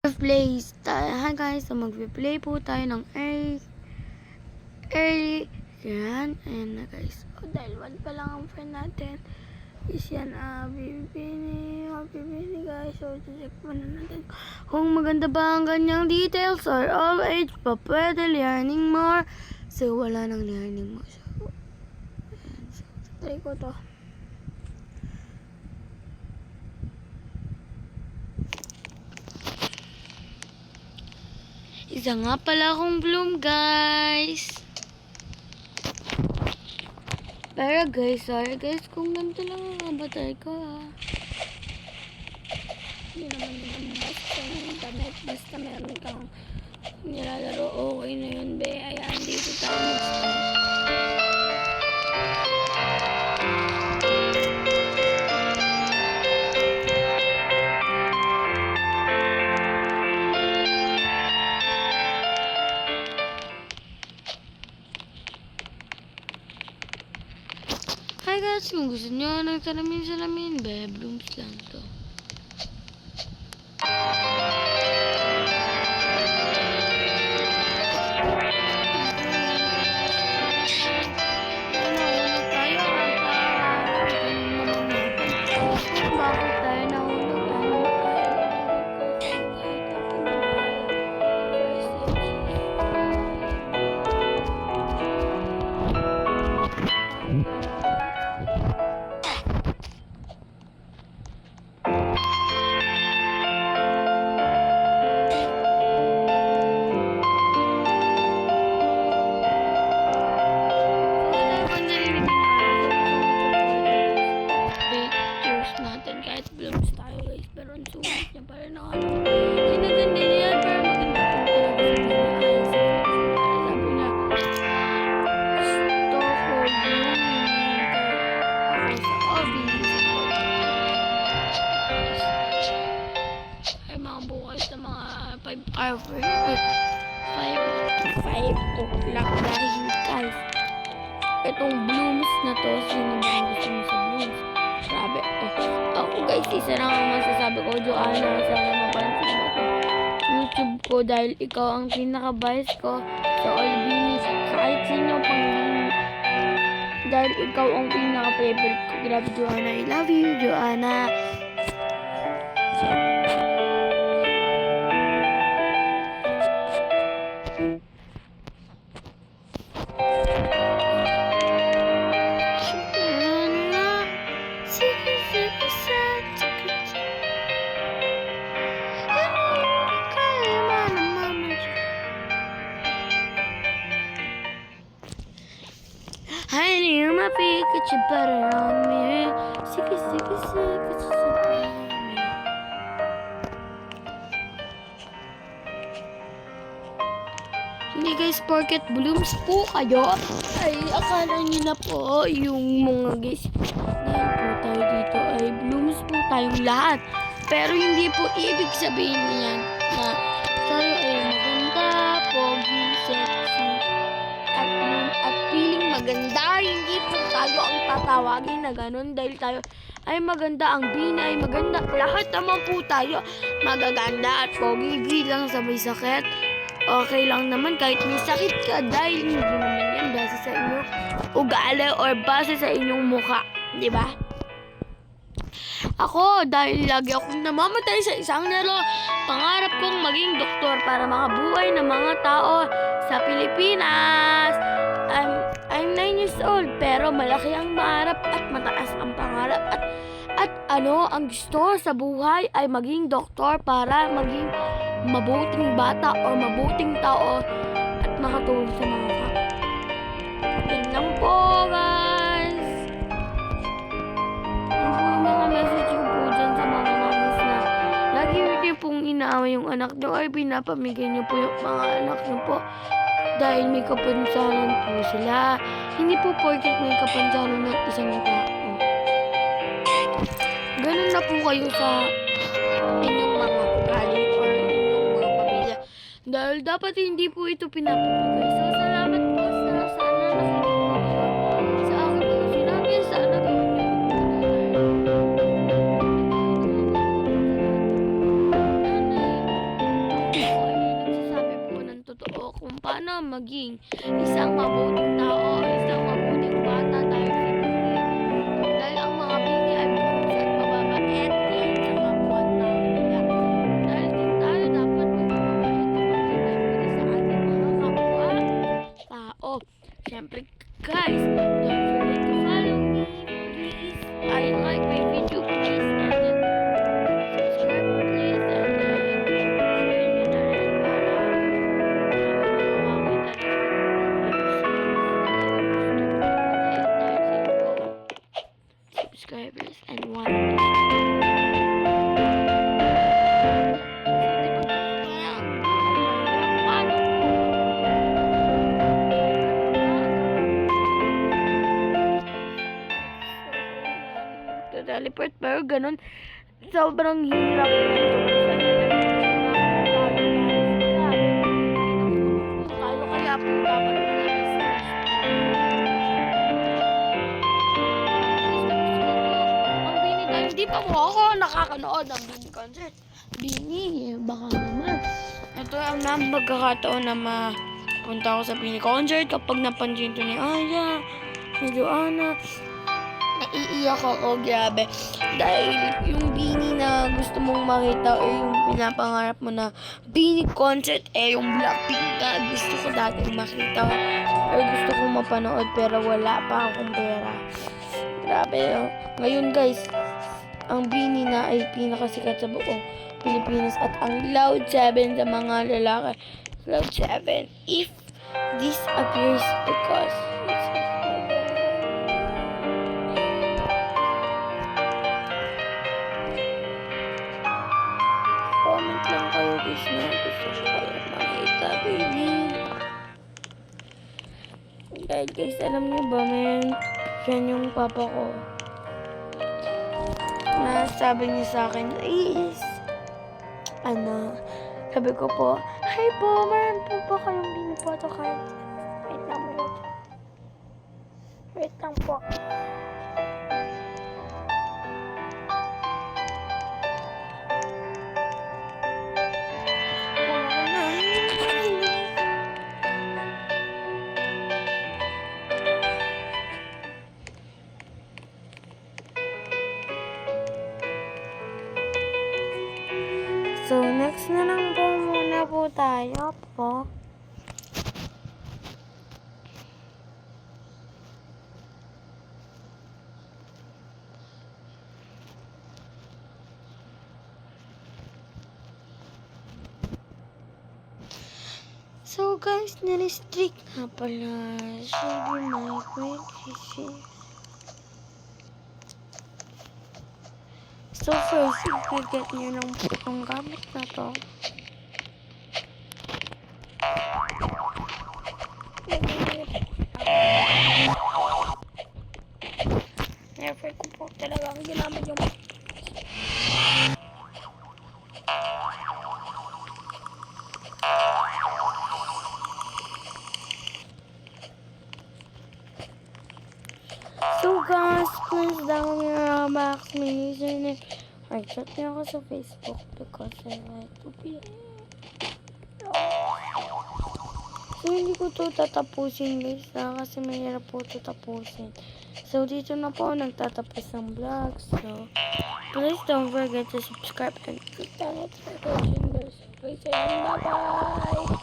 Hi guys, so magpe-play po tayo ng early yan. Ayan na guys. Dahil 1 pa lang ang friend natin. Is yan, bibini guys. So, check muna natin kung maganda ba ang ganyang details or all age pa pwede learning more. So, wala nang learning more. So, ayan. So, try ko to. Isa nga pala akong bloom, guys. Pero guys, sorry guys, kung ganito lang ang batay ko, Hindi naman basta yung internet, basta meron kang nilalaro, okay na yun, be. Ayan, dito tayo mag-start. Hi guys, kung gusto nyo ng salamin, be, blooms lang to. Kahit blooms tayo guys, pero ang sulit niya pa rin ako. Sinaganda niya, pero maganda po talaga sa mga sabi niya, gusto ko yung ako sa hobbies. Ay mga bukas na mga 5 o'clock dahil guys, itong blooms na to, sino ba ang gusto mo sa blooms? Grabe, ako guys, isa lang ang masasabi ko, Joanna, sana mapansin mo to YouTube ko dahil ikaw ang pinaka-bias ko sa Olbinis, kahit sino pang dahil ikaw ang pinaka-favorite ko. Grabe, Joanna, I love you, Joanna. I knew my Pikachu better on me. Siki. Hindi guys, porket blooms po kayo, ay akala nyo na po yung mga guys. Dahil po tayo dito ay blooms po tayong lahat. Pero hindi po ibig sabihin niyan na tayo ay maganda, pogi, sexy, at feeling maganda. Hindi po tayo ang tatawagin na ganun dahil tayo ay maganda, ang bina ay maganda. Lahat naman po tayo magaganda at pogi bilang sa may sakit. Okay lang naman kahit may sakit ka dahil hindi naman yan base sa inyong ugali or base sa inyong mukha. Di ba? Ako, dahil lagi akong namamatay sa isang laro, pangarap kong maging doktor para makabuhay ng mga tao sa Pilipinas. I'm 9 years old pero malaki ang pangarap at mataas ang pangarap at ang gusto sa buhay ay maging doktor para maging mabuting bata o mabuting tao at makatulong sa mga kapwa. Yun lang po guys. Yun po yung mga message ko po dyan sa mga mamis na lagi niyo pong inaaway yung anak niyo ay pinapamigay niyo po yung mga anak niyo po dahil may kapansanan po sila. Hindi po porket may kapansanan ng isang tao. Ganun na po kayo sa inyong mga ugali or inyong mga pamilya. Dahil dapat hindi po ito pinapapagay. So, salamat po sana nakinig po kayo sa akin po sinabi. Sana gawin niyo po. na maging isang mabuting tao, isang mabuting bata dahil sa bini. Dahil ang mga bini ay blooms at mababait yan sa kapwa tao nila. Dahil din tayo dapat maging mabait at maging mabuti sa ating mga kapwa tao. Siyempre guys, don't forget to follow me, please. I like my video, please. And then subscribe, please. And then share nyo na rin para makakita ng subscribers and one. Teleport pero ganun sobrang hirap tayo kaya po dapat ang Bini tayo hindi pa po ako nakakanood ng Bini concert. Bini baka naman ito ang magkakataon na mapunta ako sa Bini concert kapag napansin to ni Aya ni Joanna. Naiiyak ako, grabe. Dahil yung Bini na gusto mong makita o yung pinapangarap mo na Bini concert, yung Blackpink na gusto ko dati makita. Pero gusto kong mapanood pero wala pa akong pera. Grabe. Ngayon guys, ang Bini na ay pinakasikat sa buong Pilipinas at ang Cloud 7 sa mga lalaki. Cloud 7. If this appears because comment lang kayo guys na gusto ko kayo makita, baby. Dahil guys, alam niyo ba, may yan yung papa ko. Na sabi niya sa akin is, sabi ko po, hi po, meron po ba kayong Bini photo card? Wait lang po. Wait lang po. So, next na lang po muna po tayo po. So, guys, na-restrict na pala. Should be my quick fishing. So first, i-get nyo lang po itong gamit na to. Never ko po talagang ginamit yung so guys, please down your box my username. Or chat niyo ako sa Facebook because I like to be. So hindi ko to tatapusin guys kasi mahirap po to tapusin. So dito na po nagtatapos ng vlog. So please don't forget to subscribe and click the notification bell. Bye bye.